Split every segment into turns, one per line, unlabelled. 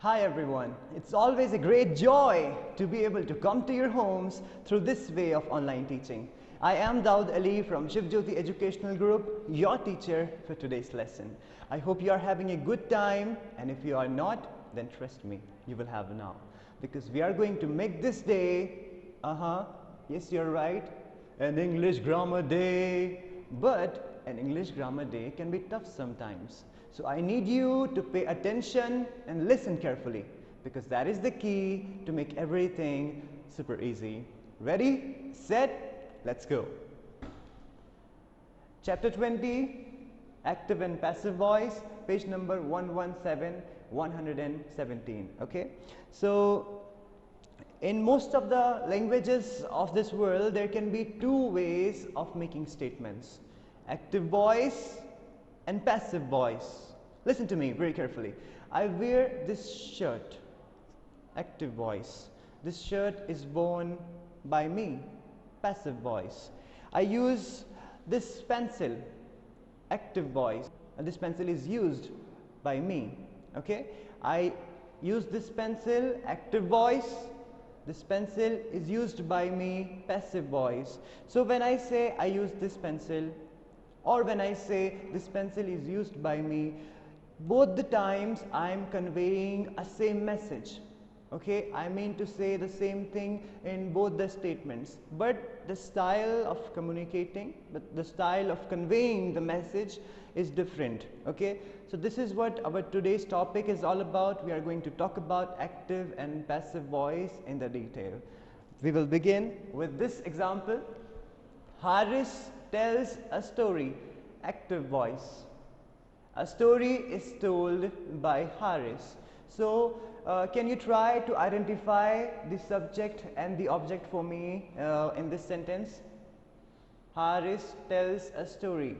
Hi everyone, it's always a great joy to be able to come to your homes through this way of online teaching. I am Daud Ali from Shiv Jyoti Educational Group, your teacher for today's lesson. I hope you are having a good time, and if you are not, then trust me, you will have now. Because we are going to make this day, yes you're right, an English grammar day. But an English grammar day can be tough sometimes. So I need you to pay attention and listen carefully, because that is the key to make everything super easy. Ready, set, let's go. Chapter 20, active and passive voice, page number 117, 117. Okay, so in most of the languages of this world, there can be two ways of making statements: active voice and passive voice. Listen to me very carefully. I wear this shirt, active voice. This shirt is worn by me, passive voice. I use this pencil, active voice, and this pencil is used by me. Okay, I use this pencil, active voice. This pencil is used by me, passive voice. So when I say I use this pencil, or when I say this pencil is used by me, both the times I am conveying a same message. Okay, I mean to say the same thing in both the statements, but the style of communicating, the style of conveying the message is different. Okay, so this is what our today's topic is all about. We are going to talk about active and passive voice in the detail. We will begin with this example. Haris tells a story, active voice. A story is told by Haris. So can you try to identify the subject and the object for me in this sentence? Haris tells a story.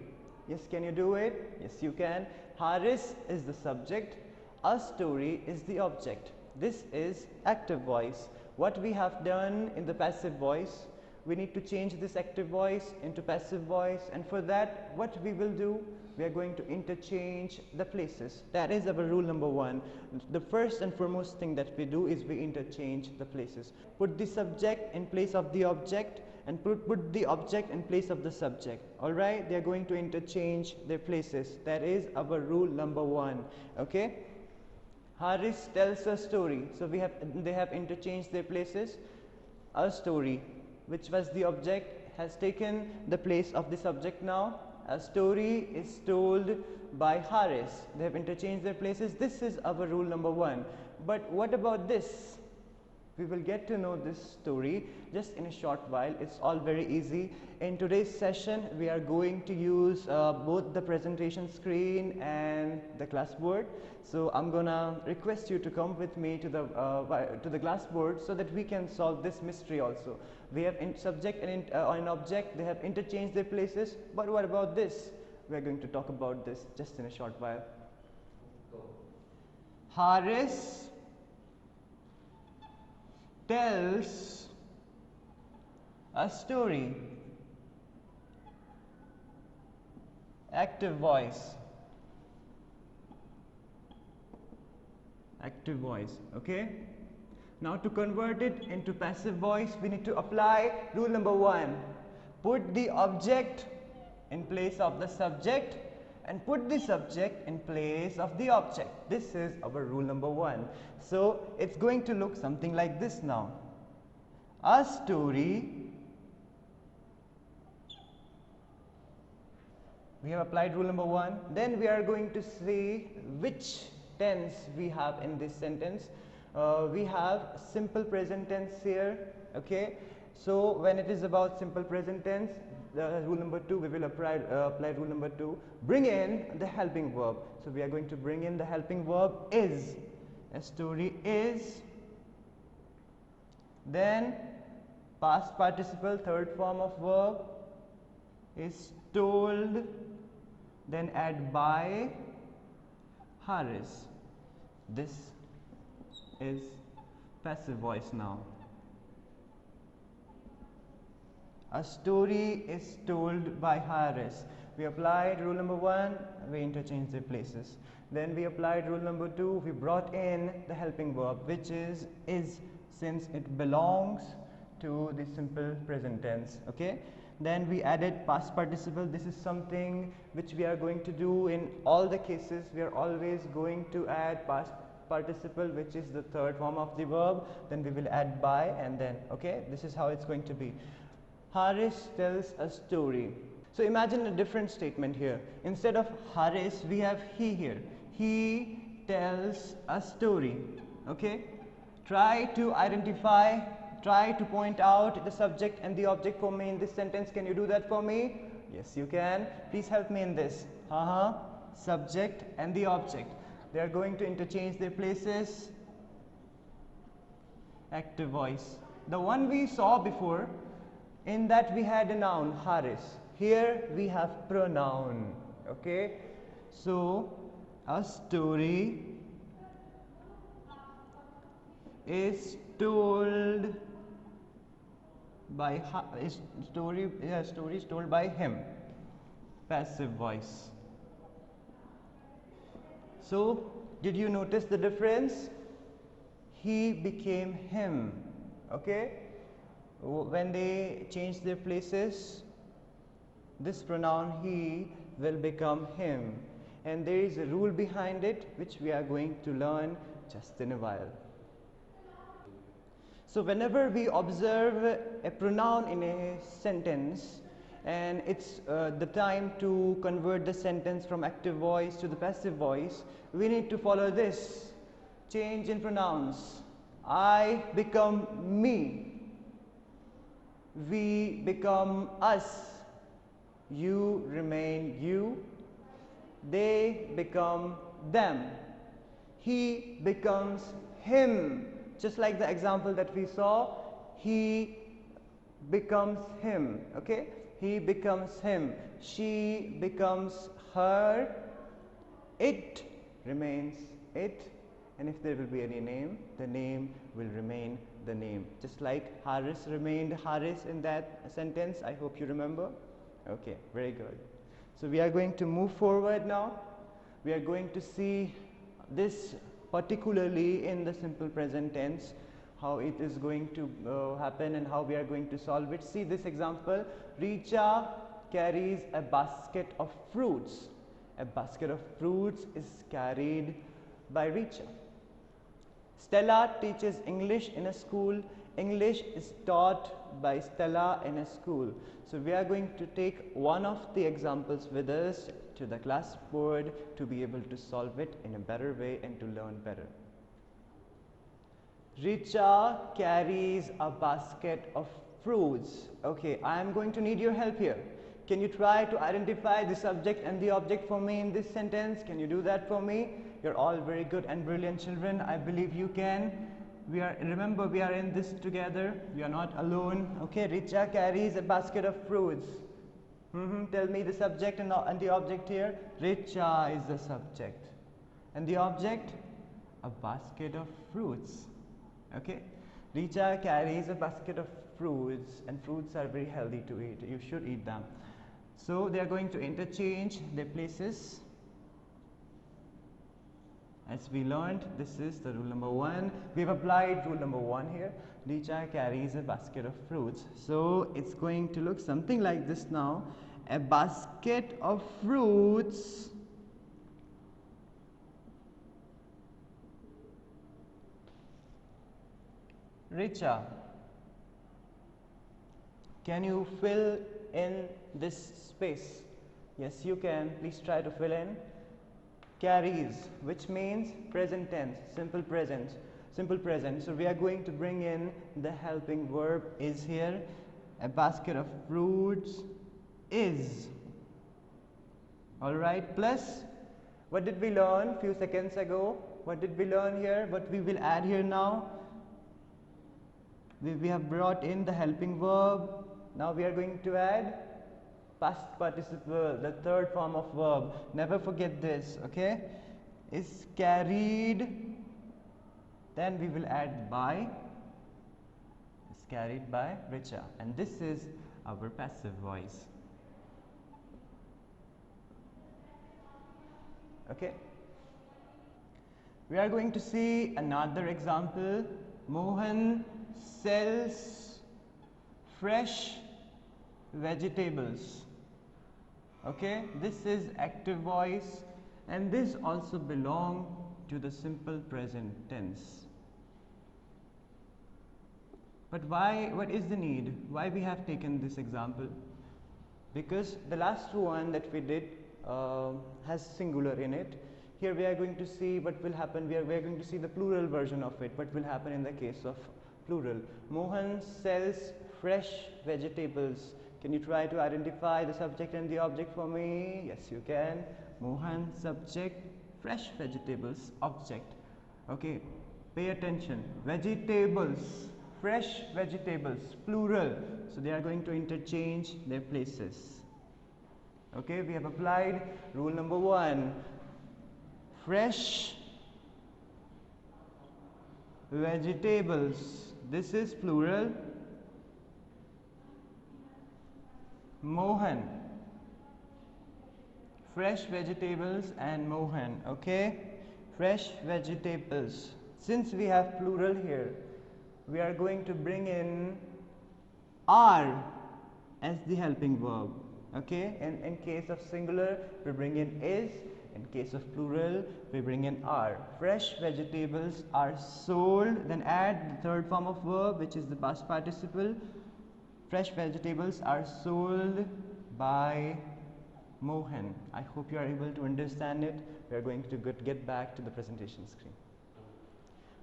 Yes, can you do it? Yes, you can. Haris is the subject, a story is the object. This is active voice. What we have done in the passive voice, we need to change this active voice into passive voice, and for that what we will do, we are going to interchange the places. That is our rule number one. The first and foremost thing that we do is we interchange the places. Put the subject in place of the object and put the object in place of the subject. Alright, they are going to interchange their places. That is our rule number one. Okay, Haris tells a story. So they have interchanged their places. A story, which was the object, has taken the place of the subject now. A story is told by Haris. They have interchanged their places. This is our rule number one. But what about this? We will get to know this story just in a short while. It's all very easy. In today's session, we are going to use both the presentation screen and the classboard. So I'm gonna request you to come with me to the classboard so that we can solve this mystery also. We have subject and an object. They have interchanged their places. But what about this? We are going to talk about this just in a short while. Haris tells a story, active voice, active voice. Okay, now to convert it into passive voice, we need to apply rule number one. Put the object in place of the subject and put the subject in place of the object. This is our rule number one. So it's going to look something like this now. A story, we have applied rule number one. Then we are going to see which tense we have in this sentence. We have simple present tense here. Okay, so when it is about simple present tense, rule number two, we will apply rule number two. Bring in the helping verb. So we are going to bring in the helping verb is. A story is. Then past participle, third form of verb, is told. Then add by Haris. This is passive voice now. A story is told by Haris. We applied rule number one, we interchange their places. Then we applied rule number 2. We brought in the helping verb, which is, since it belongs to the simple present tense. Okay. Then we added past participle. This is something which we are going to do in all the cases. We are always going to add past participle, which is the third form of the verb. Then we will add by, and then, okay, this is how it's going to be. Haris tells a story. So imagine a different statement here. Instead of Haris, we have he here. He tells a story. Okay. Try to identify, try to point out the subject and the object for me in this sentence. Can you do that for me? Yes, you can. Please help me in this. Subject and the object. They are going to interchange their places. Active voice. The one we saw before, in that we had a noun, Haris. Here we have pronoun. Okay. So a story is told by story is told by him. Passive voice. So did you notice the difference? He became him. Okay. When they change their places, this pronoun he will become him, and there is a rule behind it which we are going to learn just in a while. So whenever we observe a pronoun in a sentence and it's the time to convert the sentence from active voice to the passive voice, we need to follow this change in pronouns. I become me, we become us, you remain you, they become them, he becomes him. Just like the example that we saw, he becomes him. Okay, he becomes him, she becomes her, it remains it, and if there will be any name, the name will remain the name. Just like Haris remained Haris in that sentence. I hope you remember. Okay, very good. So we are going to move forward now. We are going to see this particularly in the simple present tense, how it is going to happen and how we are going to solve it. See this example. Richa carries a basket of fruits. A basket of fruits is carried by Richa. Stella teaches English in a school. English is taught by Stella in a school. So we are going to take one of the examples with us to the class board to be able to solve it in a better way and to learn better. Richa carries a basket of fruits. Okay, I am going to need your help here. Can you try to identify the subject and the object for me in this sentence? Can you do that for me? You're all very good and brilliant children. I believe you can. Remember, we are in this together. We are not alone. Okay, Richa carries a basket of fruits. Tell me the subject and the object here. Richa is the subject. And the object? A basket of fruits. Okay. Richa carries a basket of fruits, and fruits are very healthy to eat. You should eat them. So they are going to interchange their places. As we learned, this is the rule number 1. We have applied rule number 1 here. Richa carries a basket of fruits. So it's going to look something like this now. A basket of fruits Richa. Can you fill in this space? Yes, you can. Please try to fill in. Carries, which means present tense, simple present. So we are going to bring in the helping verb is here. A basket of fruits is. Alright, plus what did we learn few seconds ago? What did we learn here? What we will add here now? We have brought in the helping verb. Now we are going to add past participle, the third form of verb. Never forget this, okay? Is carried. Then we will add by. Is carried by Richa. And this is our passive voice. Okay? We are going to see another example. Mohan sells fresh vegetables. Okay, this is active voice and this also belong to the simple present tense. But why, what is the need? Why we have taken this example? Because the last one that we did has singular in it. Here we are going to see what will happen. We are going to see the plural version of it. What will happen in the case of plural? Mohan sells fresh vegetables. Can you try to identify the subject and the object for me? Yes, you can. Mohan, subject, fresh vegetables, object. Okay, pay attention. Vegetables, fresh vegetables, plural. So they are going to interchange their places. Okay, we have applied rule number 1. Fresh vegetables. This is plural. Mohan. Fresh vegetables and Mohan. Okay, fresh vegetables. Since we have plural here, we are going to bring in are as the helping verb. Okay, and in case of singular, we bring in is. In case of plural, we bring in are. Fresh vegetables are sold, then add the third form of verb, which is the past participle. Fresh vegetables are sold by Mohan. I hope you are able to understand it. We are going to get back to the presentation screen.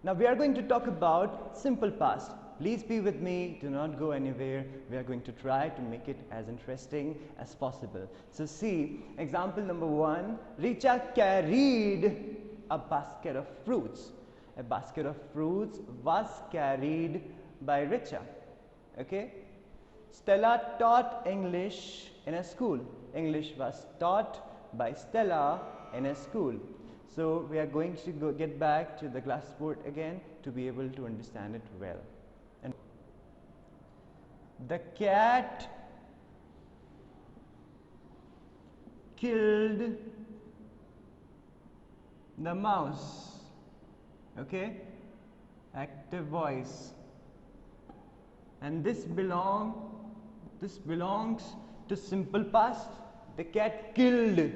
Now we are going to talk about simple past. Please be with me, do not go anywhere. We are going to try to make it as interesting as possible. So see, example number 1, Richa carried a basket of fruits. A basket of fruits was carried by Richa. Okay? Stella taught English in a school. English was taught by Stella in a school. So we are going to get back to the glassboard again to be able to understand it well. And the cat killed the mouse. Okay, active voice, and this belongs to simple past. The cat killed.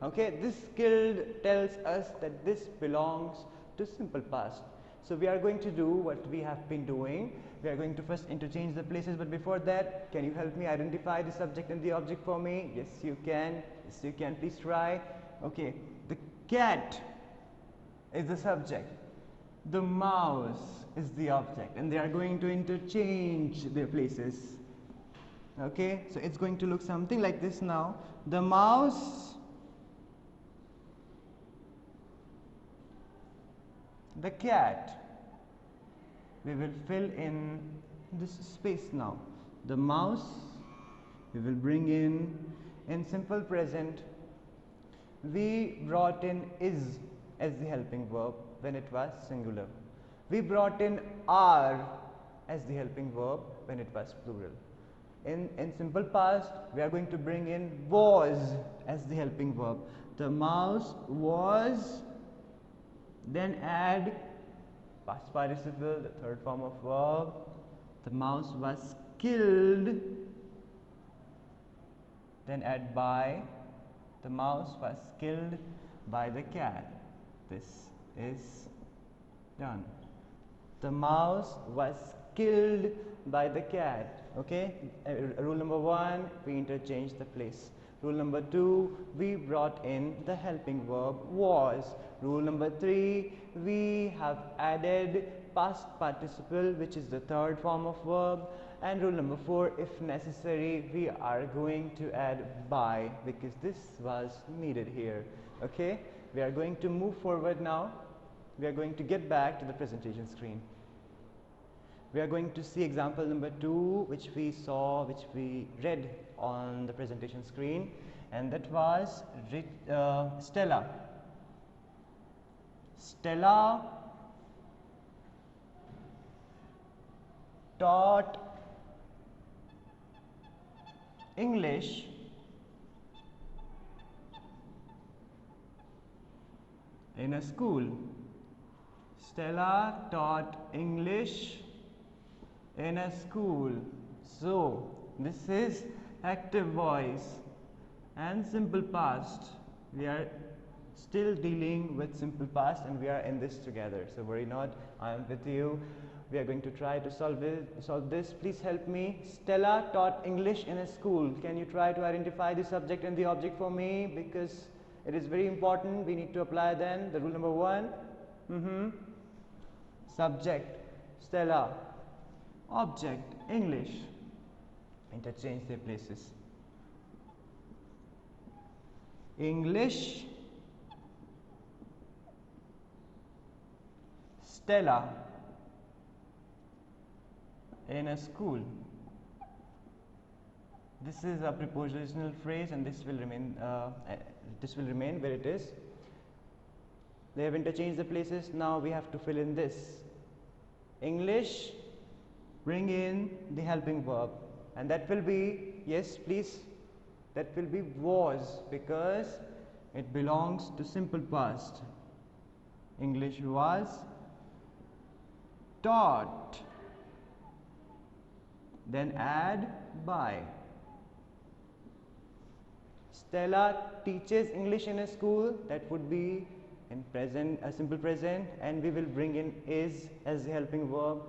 Okay, this killed tells us that this belongs to simple past. So we are going to do what we have been doing. We are going to first interchange the places, but before that, can you help me identify the subject and the object for me? Yes, you can. Yes, you can. Please try. Okay, the cat is the subject. The mouse is the object, and they are going to interchange their places. Okay, so it's going to look something like this now. The mouse, the cat. We will fill in this space now. The mouse, we will bring in simple present. We brought in is as the helping verb when it was singular. We brought in are as the helping verb when it was plural. In simple past, we are going to bring in was as the helping verb. The mouse was, then add past participle, the third form of verb. The mouse was killed, then add by. The mouse was killed by the cat. This is done. The mouse was killed by the cat. Okay, rule number 1, we interchange the place. Rule number 2, we brought in the helping verb was. Rule number 3, we have added past participle, which is the third form of verb. And rule number 4, if necessary, we are going to add by, because this was needed here. Okay, we are going to move forward now. We are going to get back to the presentation screen. We are going to see example number 2, which we read on the presentation screen, and that was Stella. Stella taught English in a school. Stella taught English in a school. So this is active voice and simple past. We are still dealing with simple past and we are in this together. So worry not, I am with you. We are going to try to solve this. Please help me. Stella taught English in a school. Can you try to identify the subject and the object for me? Because it is very important. We need to apply then the rule number 1. Subject, Stella. Object, English. Interchange their places. English, Stella in a school. This is a prepositional phrase and this will remain where it is. They have interchanged the places. Now we have to fill in this. English, bring in the helping verb, and that will be, yes please, that will be was, because it belongs to simple past. English was taught, then add by. Stella teaches English in a school, that would be in present, a simple present, and we will bring in is as the helping verb.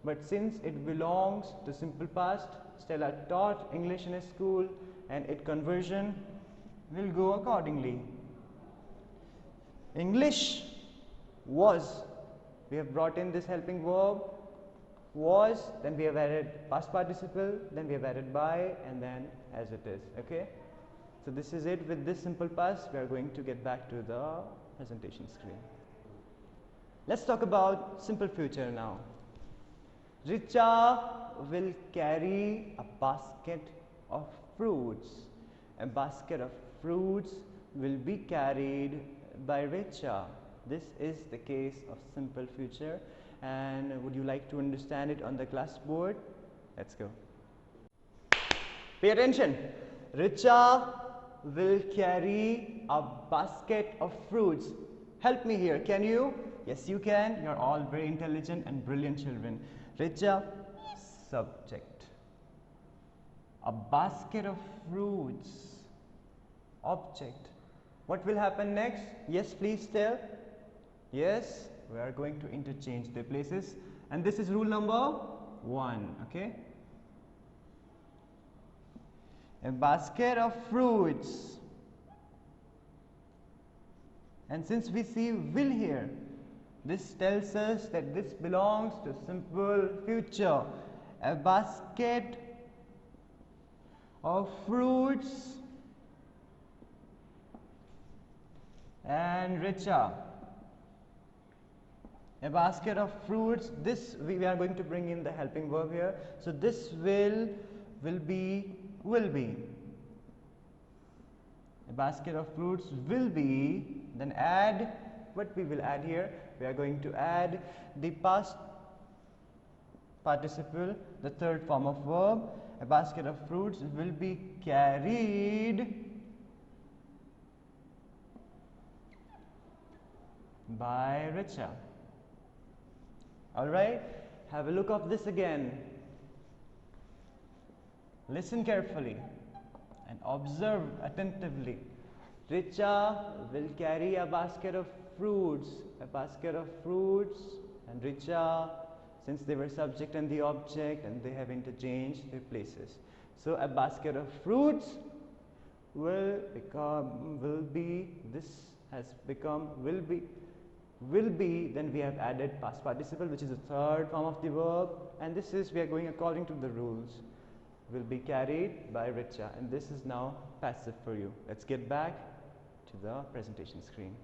But since it belongs to simple past, Stella taught English in a school, and its conversion will go accordingly. English was, we have brought in this helping verb, was, then we have added past participle, then we have added by, and then as it is. Okay, so this is it with this simple past. We are going to get back to the presentation screen. Let's talk about simple future now. Richa will carry a basket of fruits. A basket of fruits will be carried by Richa. This is the case of simple future, and would you like to understand it on the class board? Let's go. Pay attention. Richa will carry a basket of fruits. Help me here, can you? Yes, you can. You're all very intelligent and brilliant children. Richa, subject. A basket of fruits. Object. What will happen next? Yes, please tell. Yes, we are going to interchange the places, and this is rule number 1. Okay, a basket of fruits, and since we see will here, this tells us that this belongs to simple future. A basket of fruits and Richa. A basket of fruits, this we are going to bring in the helping verb here. So this will be. A basket of fruits will be, then add, what we will add here? We are going to add the past participle, the third form of verb. A basket of fruits will be carried by Richa. Alright, have a look of this again. Listen carefully and observe attentively. Richa will carry a basket of fruits. A basket of fruits, and Richa, since they were subject and the object, and they have interchanged their places. So a basket of fruits will be, then we have added past participle, which is the third form of the verb, and this is, we are going according to the rules, will be carried by Richa, and this is now passive for you. Let's get back to the presentation screen.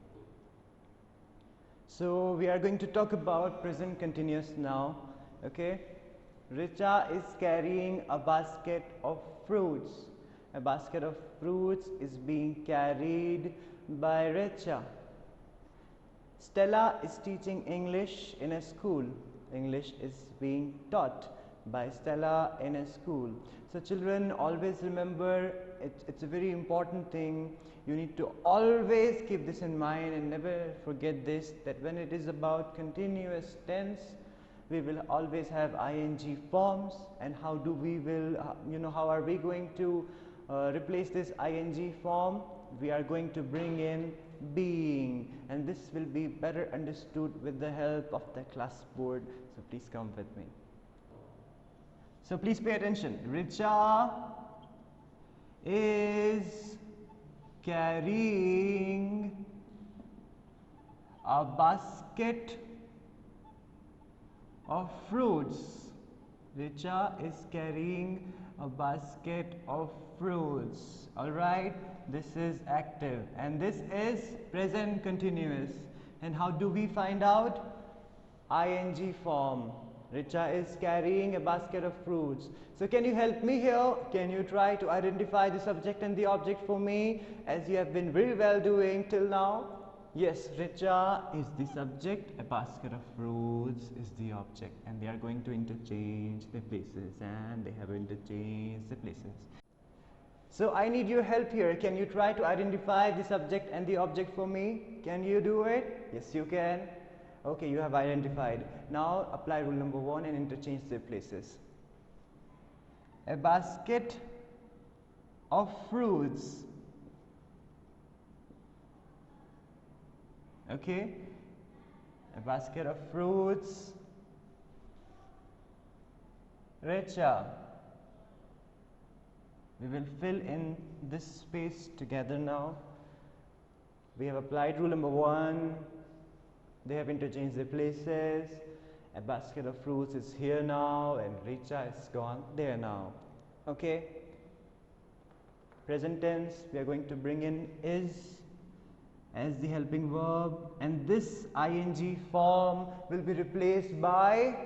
So we are going to talk about present continuous now. Okay, Richa is carrying a basket of fruits. A basket of fruits is being carried by Richa. Stella is teaching English in a school. English is being taught by Stella in a school. So children, always remember, it's a very important thing. You need to always keep this in mind and never forget this, that when it is about continuous tense, we will always have ing forms. And how do we will, how are we going to replace this ing form? We are going to bring in being, and this will be better understood with the help of the classboard. So please come with me. So please pay attention. Richa is carrying a basket of fruits. Richa is carrying a basket of fruits. Alright, this is active and this is present continuous. And how do we find out? ing form. Richa is carrying a basket of fruits. So can you help me here? Can you try to identify the subject and the object for me, as you have been very well doing till now? Yes, Richa is the subject, a basket of fruits is the object, and they are going to interchange their places, and they have interchanged the places. So I need your help here. Can you try to identify the subject and the object for me? Can you do it? Yes, you can. Okay, you have identified. Now apply rule number 1 and interchange their places. A basket of fruits. Okay, a basket of fruits. Richa. We will fill in this space together now. We have applied rule number 1. They have interchanged their places. A basket of fruits is here now, and Richa is gone there now. Okay. Present tense, we are going to bring in is as the helping verb, and this ing form will be replaced by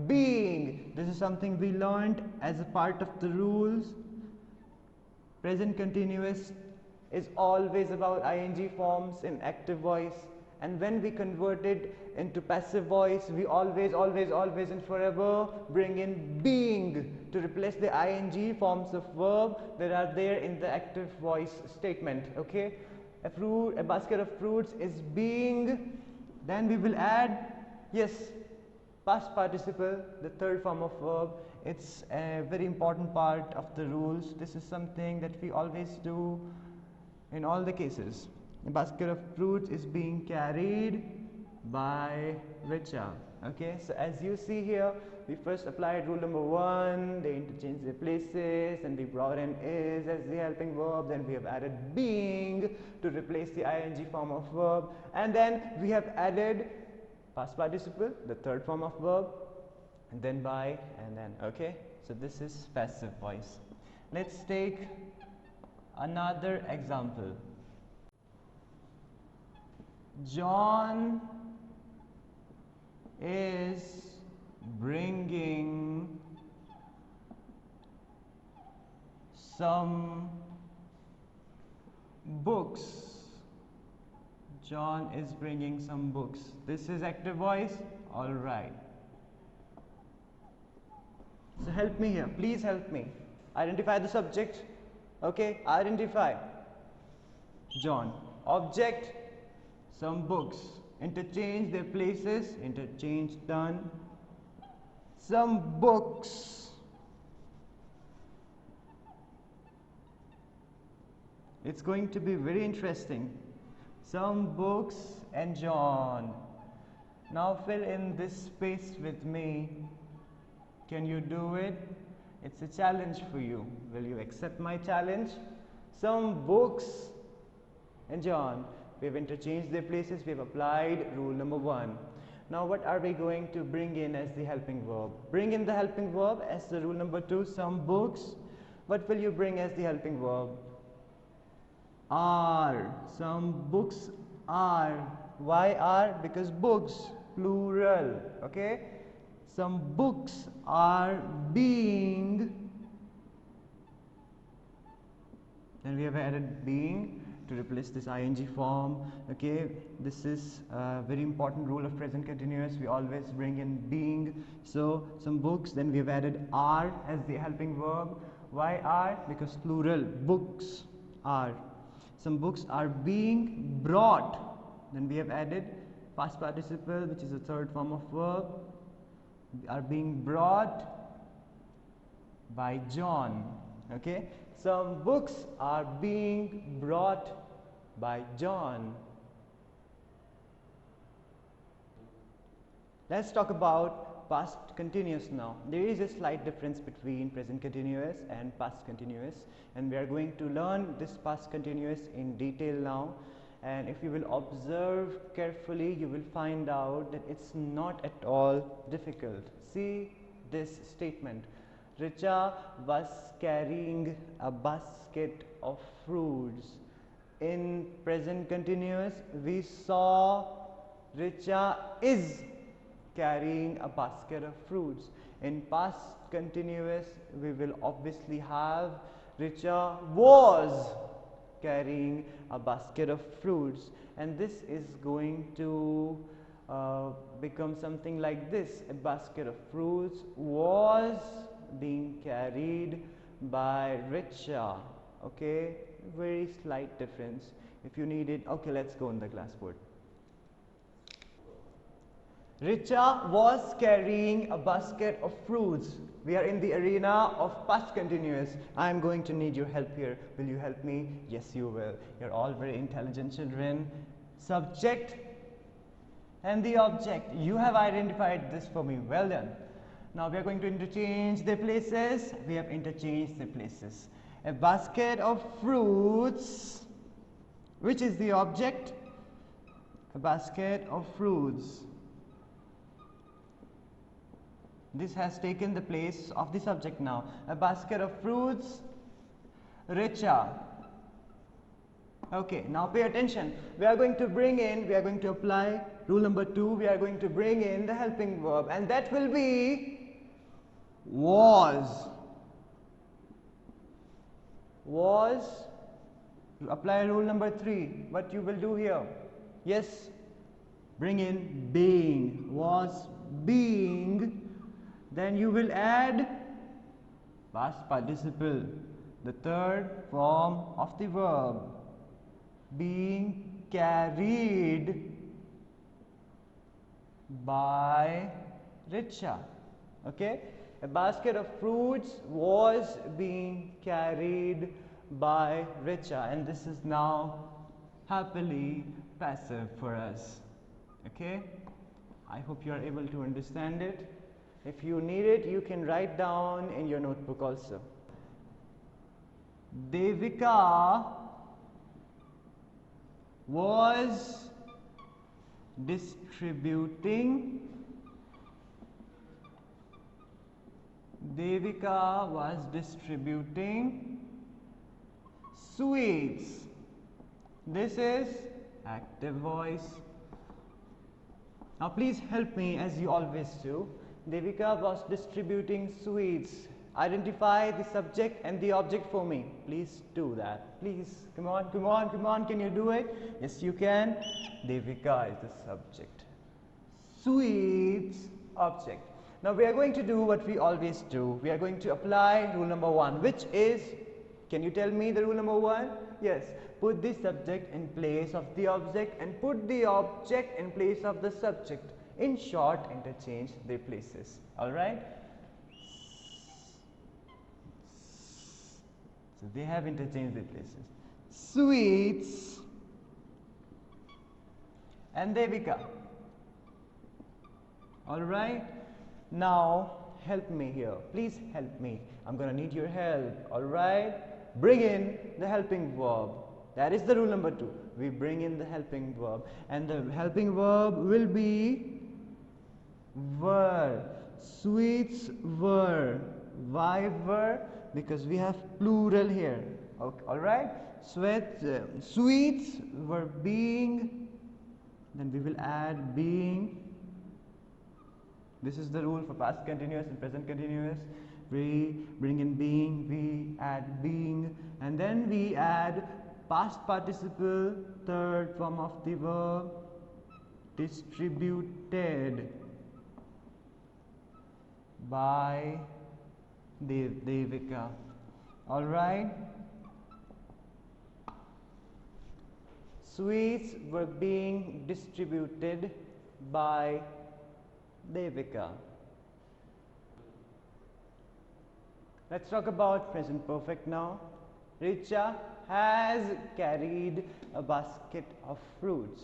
being. This is something we learned as a part of the rules. Present continuous is always about ing forms in active voice, and when we convert it into passive voice, we always and forever bring in being to replace the ing forms of verb that are there in the active voice statement. Okay, a basket of fruits is being. Then we will add, yes, past participle, the third form of verb. It's a very important part of the rules. This is something that we always do in all the cases. A basket of fruits is being carried by Richa. Okay, so as you see here, we first applied rule number 1, they interchanged their places, and we brought in is as the helping verb. Then we have added being to replace the ing form of verb, and then we have added past participle, the third form of verb, and then by, and then. Okay, so this is passive voice. Let's take another example. John is bringing some books. John is bringing some books. This is active voice. All right. So help me here. Please help me. Identify the subject. Okay, identify. John. Object. Some books. Interchange their places. Interchange done. Some books. It's going to be very interesting. Some books and John. Now fill in this space with me. Can you do it? It's a challenge for you. Will you accept my challenge? Some books and John. We have interchanged their places. We have applied rule number 1. Now what are we going to bring in as the helping verb? Bring in the helping verb as the rule number 2, some books. What will you bring as the helping verb? Are. Some books are. Why are? Because books, plural. Okay? Some books are being. Then we have added being. to replace this ing form. Okay, this is a very important rule of present continuous. We always bring in being. So some books, then we have added are as the helping verb. Why are? Because plural, books are. Some books are being brought. Then we have added past participle, which is the third form of verb. Are being brought by John. Okay, some books are being brought by John. Let's talk about past continuous now. There is a slight difference between present continuous and past continuous, and we are going to learn this past continuous in detail now. And if you will observe carefully, you will find out that it's not at all difficult. See this statement: Richa was carrying a basket of fruits. In present continuous, we saw Richa is carrying a basket of fruits. In past continuous, we will obviously have Richa was carrying a basket of fruits, and this is going to become something like this: a basket of fruits was being carried by Richa. Okay, very slight difference. If you need it, okay, let's go on the classboard. Richa was carrying a basket of fruits. We are in the arena of past continuous. I am going to need your help here. Will you help me? Yes, you will. You're all very intelligent children. Subject and the object. You have identified this for me. Well done. Now we are going to interchange the places. We have interchanged the places. A basket of fruits. Which is the object? A basket of fruits. This has taken the place of the subject now. A basket of fruits, Richa. Okay, now pay attention. We are going to apply rule number 2. We are going to bring in the helping verb, and that will be was. Was. You apply rule number 3. What you will do here? Yes, bring in being. Was being. Then you will add past participle, the third form of the verb, being carried by Richa. Okay, a basket of fruits was being carried by Richa, and this is now happily passive for us. Okay, I hope you are able to understand it. If you need it, you can write down in your notebook also. Devika was distributing. Devika was distributing sweets. This is active voice. Now please help me as you always do. Devika was distributing sweets. Identify the subject and the object for me. Please do that. Please, come on, come on, come on. Can you do it? Yes, you can. Devika is the subject. Sweets, object. Now we are going to do what we always do. We are going to apply rule number 1, which is, can you tell me the rule number 1? Yes, put the subject in place of the object and put the object in place of the subject. In short, interchange their places. Alright? So they have interchanged their places. Sweets and Devika. Alright? Now help me here. Please help me. I'm gonna need your help. Alright? Bring in the helping verb. That is the rule number 2. We bring in the helping verb, and the helping verb will be were. Sweets were. Why were? Because we have plural here. Okay, alright? Sweets were being. Then we will add being. This is the rule for past continuous and present continuous. We bring in being, we add being, and then we add past participle, third form of the verb, distributed by Devika. All right. Sweets were being distributed by Devika. Let's talk about present perfect now. Richa has carried a basket of fruits.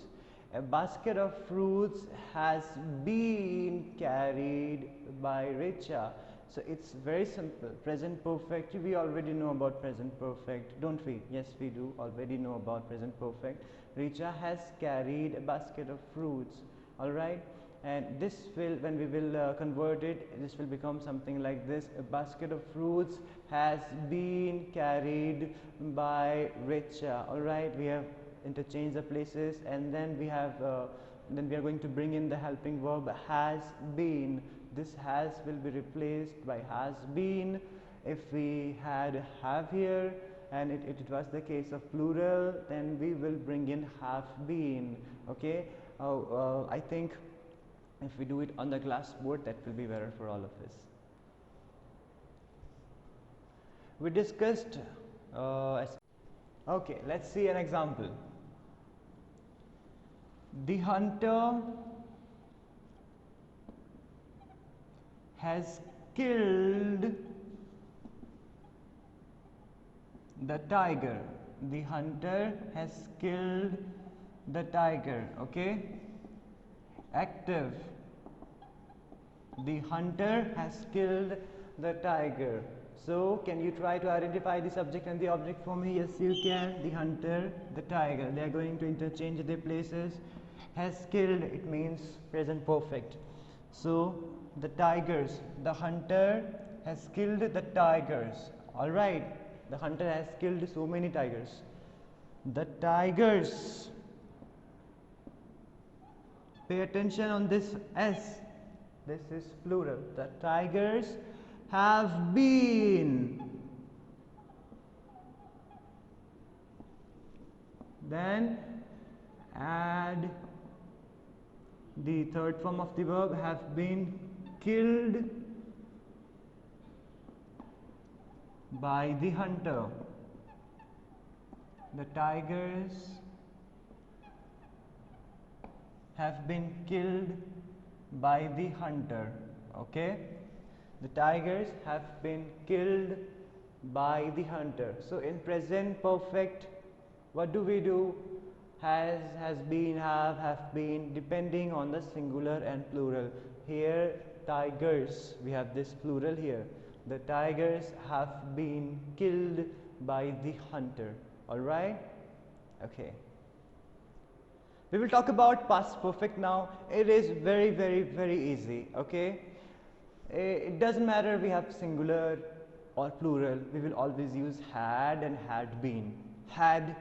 A basket of fruits has been carried by Richa. So it's very simple. Present perfect, we already know about present perfect, don't we? Yes, we do already know about present perfect. Richa has carried a basket of fruits. All right. And this will, when we will convert it, this will become something like this. A basket of fruits has been carried by Richa. All right, we have interchanged the places, and then we have then we are going to bring in the helping verb has been. This has will be replaced by has been. If we had have here and it was the case of plural, then we will bring in have been. Okay. I think if we do it on the glassboard, that will be better for all of us. We discussed okay, let's see an example. The hunter has killed the tiger. The hunter has killed the tiger. Okay. Active. The hunter has killed the tiger. So can you try to identify the subject and the object for me? Yes, you can. The hunter, the tiger, they are going to interchange their places. Has killed, it means present perfect. So the tigers, the hunter has killed the tigers. All right, the hunter has killed so many tigers. The tigers, pay attention on this S, this is plural. The tigers have been. Then add the third form of the verb, have been killed by the hunter. The tigers have been killed by the hunter. Okay. The tigers have been killed by the hunter. So in present perfect, what do we do? Has been, have been, depending on the singular and plural. Here tigers, we have this plural here. The tigers have been killed by the hunter. All right. Okay. We will talk about past perfect now. It is very, very, very easy. Okay. It doesn't matter we have singular or plural, we will always use had and had been. Had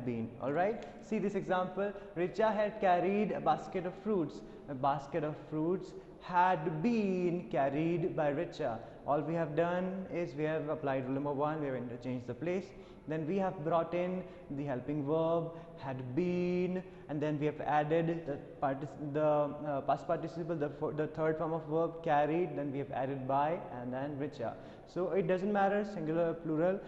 been. All right. See this example. Richa had carried a basket of fruits. A basket of fruits had been carried by Richa. All we have done is we have applied rule number 1, we have interchanged the place. Then we have brought in the helping verb had been, and then we have added the past participle, the third form of verb carried, then we have added by, and then Richa. So it doesn't matter singular or plural,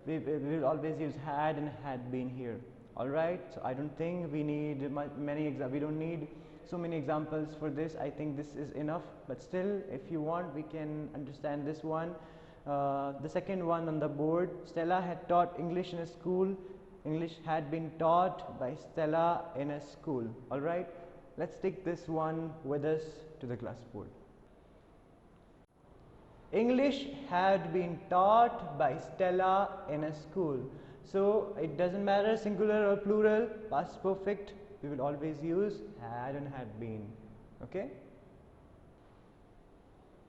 we will always use had and had been here. All right. So I don't think we need we don't need so many examples for this. I think this is enough, but still if you want we can understand this one. The second one on the board, Stella had taught English in a school. English had been taught by Stella in a school. All right. Let's take this one with us to the classboard. English had been taught by Stella in a school. So it doesn't matter singular or plural, past perfect, we will always use had and had been. Okay.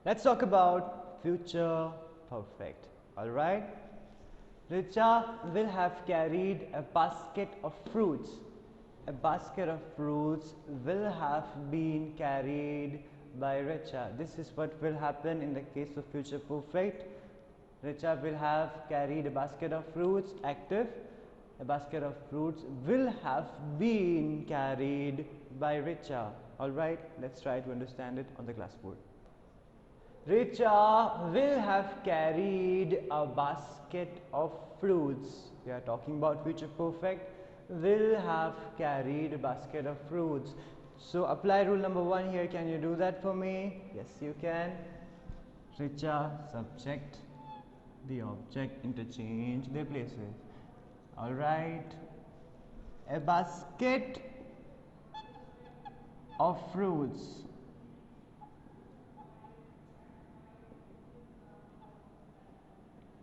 Let's talk about future perfect. All right. Richa will have carried a basket of fruits. A basket of fruits will have been carried by Richa. This is what will happen in the case of future perfect. Richa will have carried a basket of fruits, active. A basket of fruits will have been carried by Richa. Alright, let's try to understand it on the classboard. Richa will have carried a basket of fruits. We are talking about future perfect. Will have carried a basket of fruits. So apply rule number 1 here. Can you do that for me? Yes, you can. Richa, subject, the object, interchange their places. Alright. A basket of fruits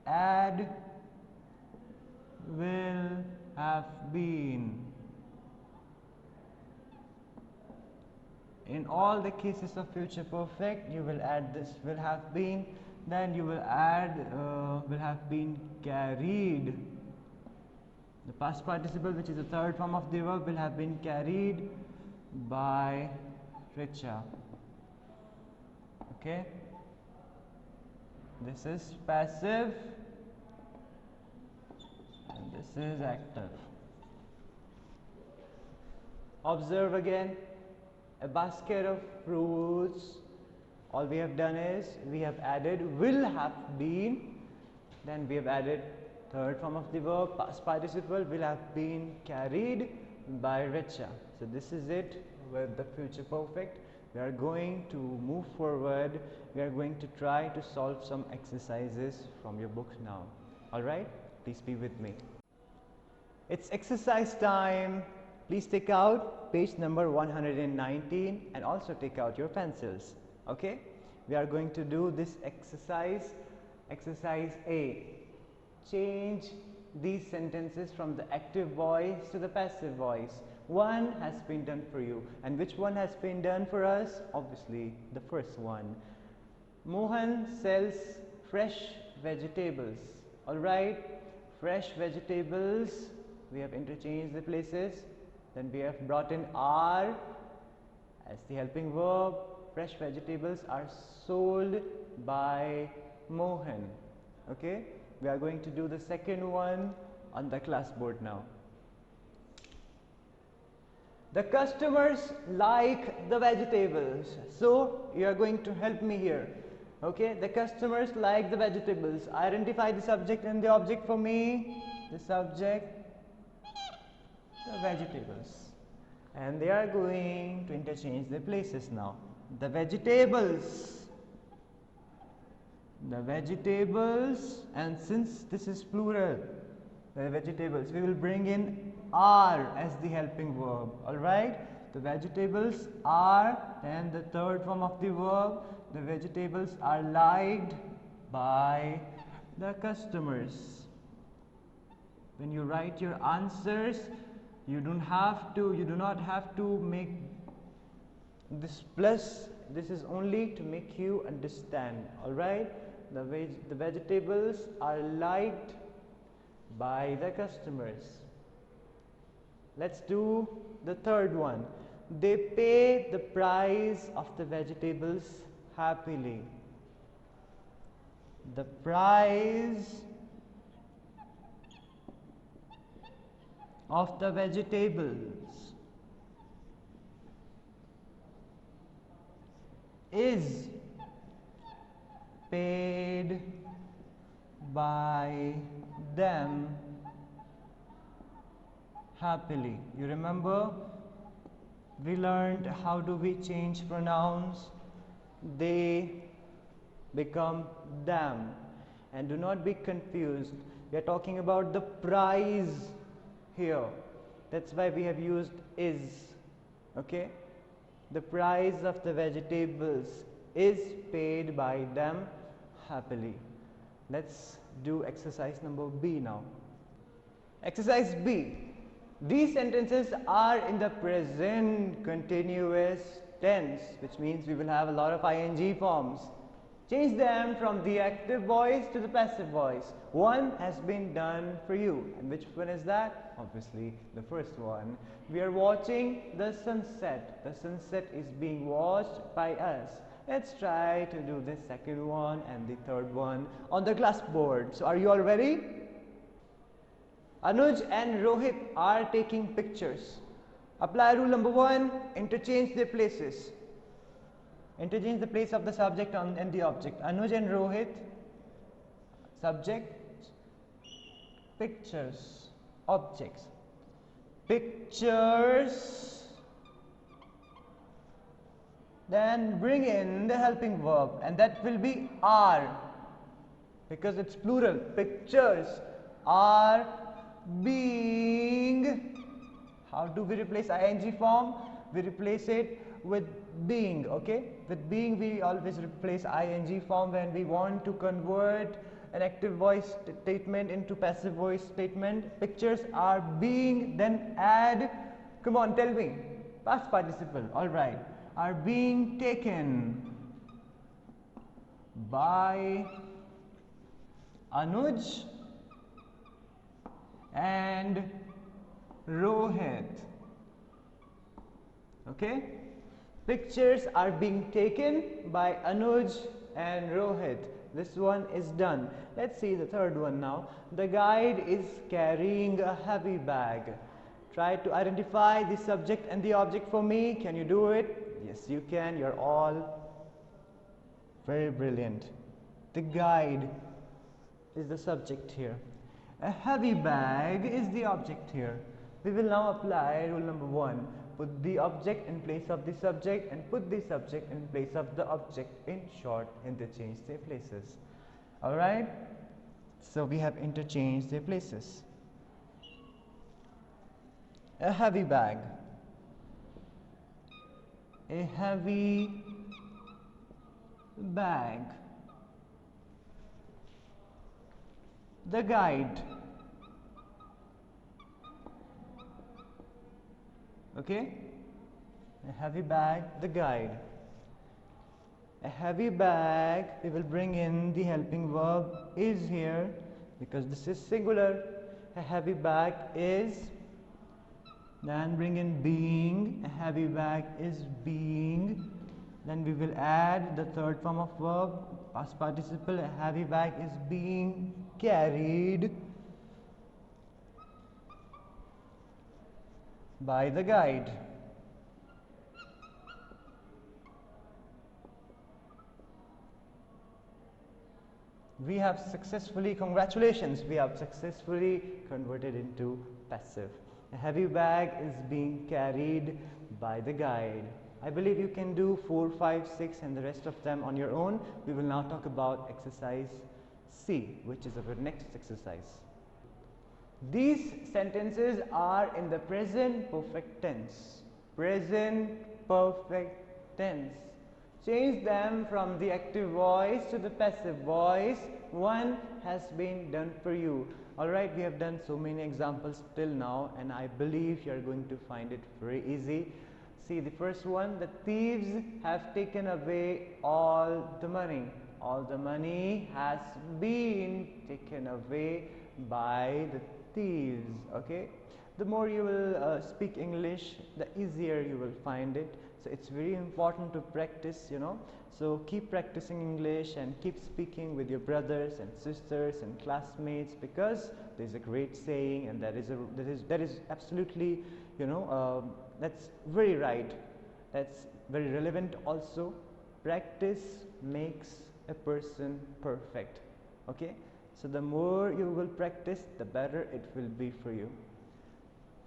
add will have been. In all the cases of future perfect, you will add this will have been, then you will add will have been carried. The past participle, which is the third form of the verb, will have been carried by Richa. Okay, this is passive and this is active. Observe again. A basket of fruits. All we have done is we have added will have been, then we have added third form of the verb, past participle, will have been carried by Richa. So this is it with the future perfect. We are going to move forward. We are going to try to solve some exercises from your book now. Alright, please be with me. It's exercise time. Please take out page number 119 and also take out your pencils. Okay, we are going to do this exercise. Exercise A. Change these sentences from the active voice to the passive voice. One has been done for you. And which one has been done for us? Obviously, the first one. Mohan sells fresh vegetables. Alright, fresh vegetables. We have interchanged the places. Then we have brought in are as the helping verb. Fresh vegetables are sold by Mohan. Okay, we are going to do the second one on the classboard now. The customers like the vegetables. So you are going to help me here. Okay, the customers like the vegetables. Identify the subject and the object for me. The subject, the vegetables, and they are going to interchange their places now. The vegetables, and since this is plural, the vegetables, we will bring in are as the helping verb. Alright, the vegetables are, and the third form of the verb, the vegetables are liked by the customers. When you write your answers, you do not have to make this plus. This is only to make you understand. Alright, the vegetables are liked by the customers. Let's do the third one. They pay the price of the vegetables happily. The price of the vegetables is paid by them happily. You remember we learned how do we change pronouns? They become them. And do not be confused. We are talking about the price here. That's why we have used is. Okay, the price of the vegetables is paid by them happily. Let's do exercise number B now. Exercise B. These sentences are in the present continuous tense, which means we will have a lot of ing forms. Change them from the active voice to the passive voice. One has been done for you. And which one is that? Obviously, the first one. We are watching the sunset. The sunset is being watched by us. Let's try to do the second one and the third one on the classboard. So, are you all ready? Anuj and Rohit are taking pictures. Apply rule number 1, interchange their places. Interchange the place of the subject and the object. Anuj and Rohit, subject, pictures, objects. Pictures. Then bring in the helping verb, and that will be are, because it's plural. Pictures are being. How do we replace ing form? We replace it with being. Okay, with being we always replace ing form when we want to convert an active voice statement into passive voice statement. Pictures are being, then add, come on, tell me, past participle. All right, are being taken by Anuj and Rohit. Okay, pictures are being taken by Anuj and Rohit. This one is done. Let's see the third one now. The guide is carrying a heavy bag. Try to identify the subject and the object for me. Can you do it? Yes, you can. You're all very brilliant. The guide is the subject here. A heavy bag is the object here. We will now apply rule number 1. Put the object in place of the subject and put the subject in place of the object. In short, interchange their places. Alright? So we have interchanged their places. A heavy bag. A heavy bag. The guide. Okay? A heavy bag, the guide. A heavy bag, we will bring in the helping verb is here because this is singular. A heavy bag is, then bring in being. A heavy bag is being. Then we will add the third form of verb, past participle. A heavy bag is being carried by the guide. We have successfully, congratulations, we have successfully converted into passive. A heavy bag is being carried by the guide. I believe you can do 4, 5, 6 and the rest of them on your own. We will now talk about exercise C, which is our next exercise. These sentences are in the present perfect tense. Present perfect tense. Change them from the active voice to the passive voice. One has been done for you. Alright, we have done so many examples till now and I believe you are going to find it very easy. See the first one, the thieves have taken away all the money. All the money has been taken away by the thieves. Okay, the more you will speak English, the easier you will find it. So it's very important to practice, you know. So keep practicing English and keep speaking with your brothers and sisters and classmates, because there's a great saying and that is absolutely, you know, that's very right. That's very relevant also. Practice makes a person perfect. Okay, so the more you will practice, the better it will be for you.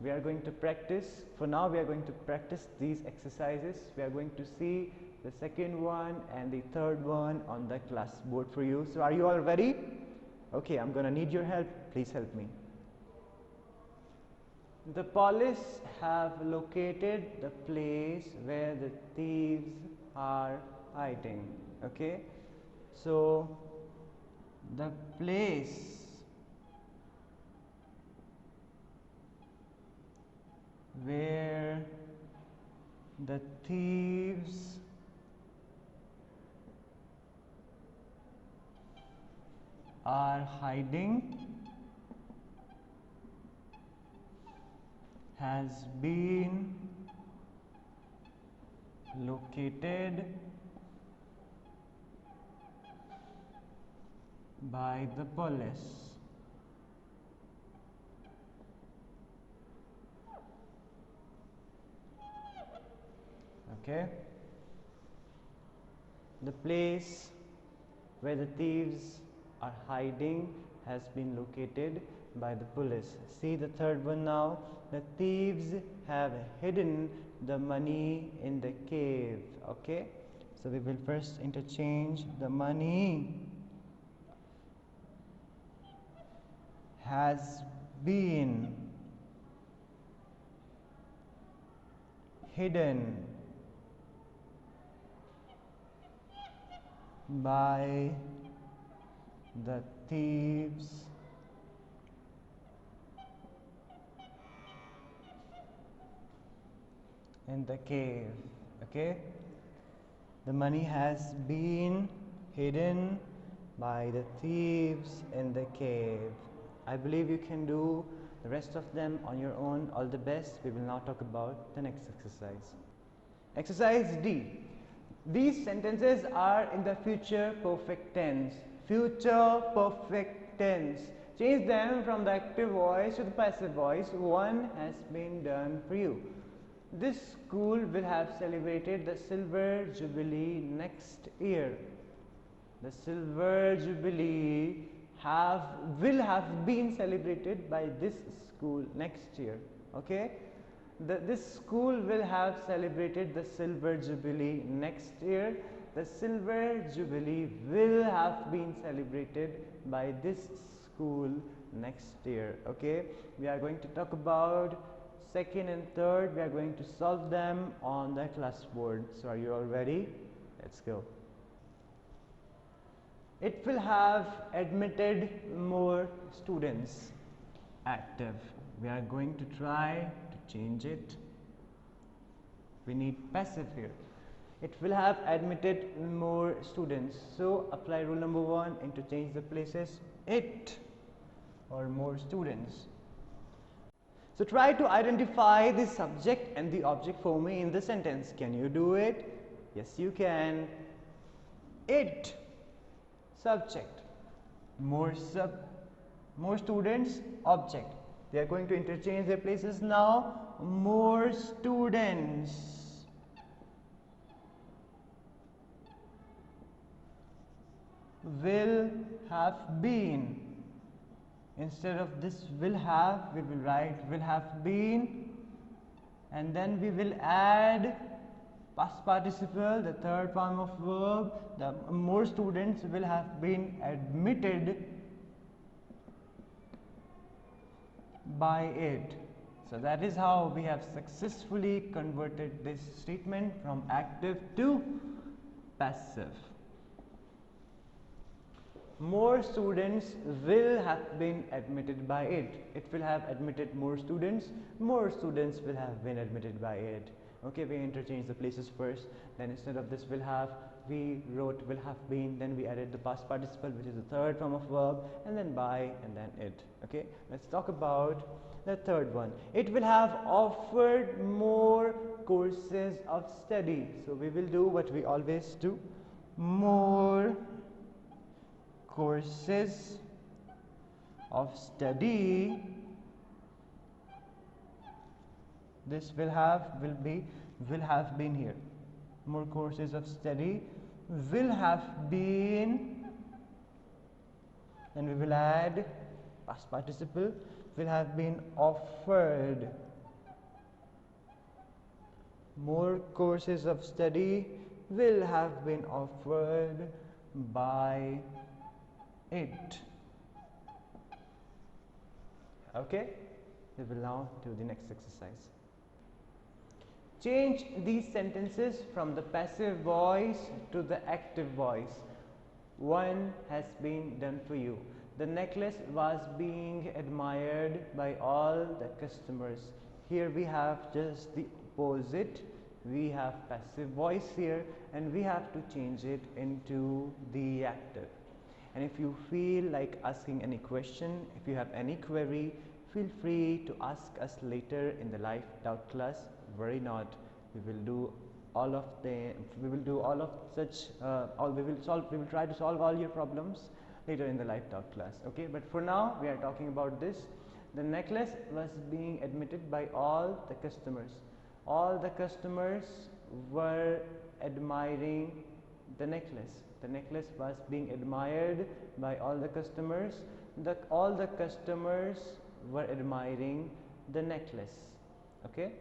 We are going to practice, for now we are going to practice these exercises. We are going to see the second one and the third one on the class board for you. So are you all ready? Okay, I'm gonna need your help. Please help me. The police have located the place where the thieves are hiding. Okay, so the place where the thieves are hiding has been located by the police. Okay, the place where the thieves are hiding has been located by the police. See the third one now. The thieves have hidden the money in the cave. Okay, so we will first interchange the money has been hidden by the thieves in the cave. Okay, the money has been hidden by the thieves in the cave. I believe you can do the rest of them on your own. All the best. We will now talk about the next exercise. Exercise D. These sentences are in the future perfect tense. Future perfect tense. Change them from the active voice to the passive voice. One has been done for you. This school will have celebrated the silver jubilee next year. The silver jubilee will have been celebrated by this school next year. Okay, this school will have celebrated the silver jubilee next year. The silver jubilee will have been celebrated by this school next year. Okay, we are going to talk about second and third. We are going to solve them on the class board. So are you all ready? Let's go. It will have admitted more students. Active. We are going to try to change it. We need passive here. It will have admitted more students. So apply rule number 1, interchange the places. It or more students. So try to identify the subject and the object for me in the sentence. Can you do it? Yes, you can. It, subject, more students, object. They are going to interchange their places now. More students will have been. Instead of this will have, we will write will have been, and then we will add past participle, the third form of verb. The more students will have been admitted by it. So that is how we have successfully converted this statement from active to passive. More students will have been admitted by it. It will have admitted more students. More students will have been admitted by it. Okay, we interchange the places first. Then instead of this will have, we wrote will have been. Then we added the past participle, which is the third form of verb, and then by, and then it. Okay, let's talk about the third one. It will have offered more courses of study. So we will do what we always do. More courses of study. This will have been here. More courses of study will have been, and we will add past participle, will have been offered. More courses of study will have been offered by it. Okay, we will now do the next exercise. Change these sentences from the passive voice to the active voice. One has been done for you. The necklace was being admired by all the customers. Here we have just the opposite. We have passive voice here, and we have to change it into the active. And if you feel like asking any question, if you have any query, feel free to ask us later in the live doubt class. Worry not, we will do all of the, we will do all of such, we will try to solve all your problems later in the live doubt class. Okay, but for now we are talking about this. The necklace was being admitted by all the customers. All the customers were admiring the necklace. The necklace was being admired by all the customers. All the customers were admiring the necklace. Okay?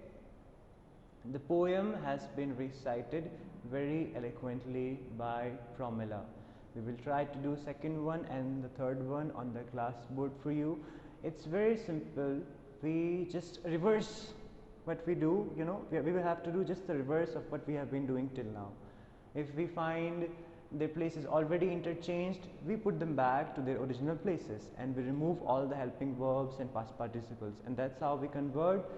The poem has been recited very eloquently by Pramila. We will try to do second one and the third one on the class board for you. It's very simple. We just reverse what we do, you know, we will have to do just the reverse of what we have been doing till now. If we find the places already interchanged, we put them back to their original places and we remove all the helping verbs and past participles, and that's how we convert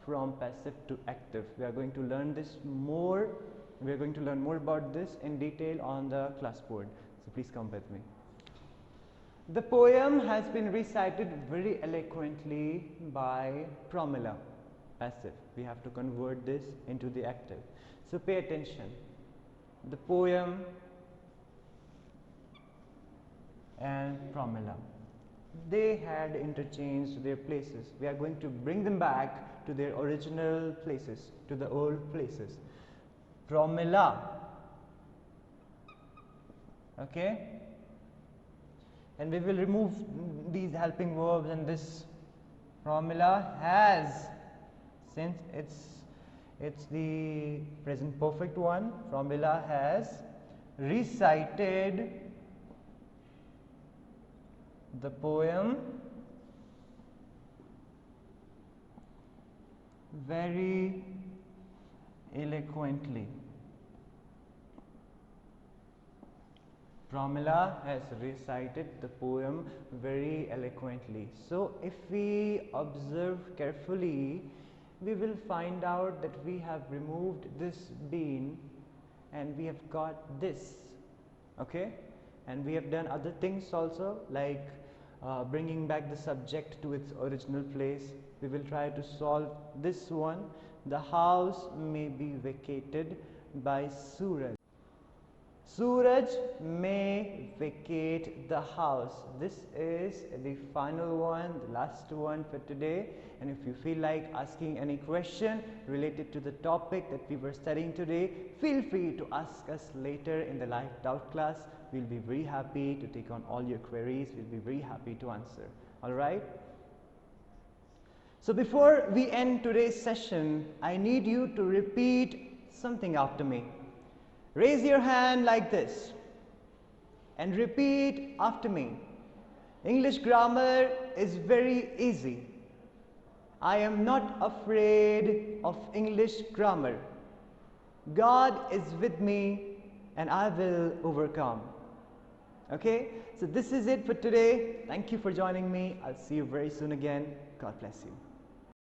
from passive to active. We are going to learn this more. We are going to learn more about this in detail on the class board. So please come with me. The poem has been recited very eloquently by Pramila. Passive. We have to convert this into the active. So pay attention. The poem and Pramila, they had interchanged their places. We are going to bring them back to their original places, to the old places. Pramila. Okay? And we will remove these helping verbs, and this Pramila has, since it's the present perfect one, Pramila has recited the poem very eloquently. Pramila has recited the poem very eloquently. So if we observe carefully, we will find out that we have removed this bean and we have got this. Okay? And we have done other things also, like bringing back the subject to its original place. We will try to solve this one. The house may be vacated by Suraj. Suraj may vacate the house. This is the final one, the last one for today. And if you feel like asking any question related to the topic that we were studying today, feel free to ask us later in the live doubt class. We'll be very happy to take on all your queries. We'll be very happy to answer. All right? So before we end today's session, I need you to repeat something after me. Raise your hand like this and repeat after me. English grammar is very easy. I am not afraid of English grammar. God is with me and I will overcome. Okay? So this is it for today. Thank you for joining me. I'll see you very soon again. God bless you.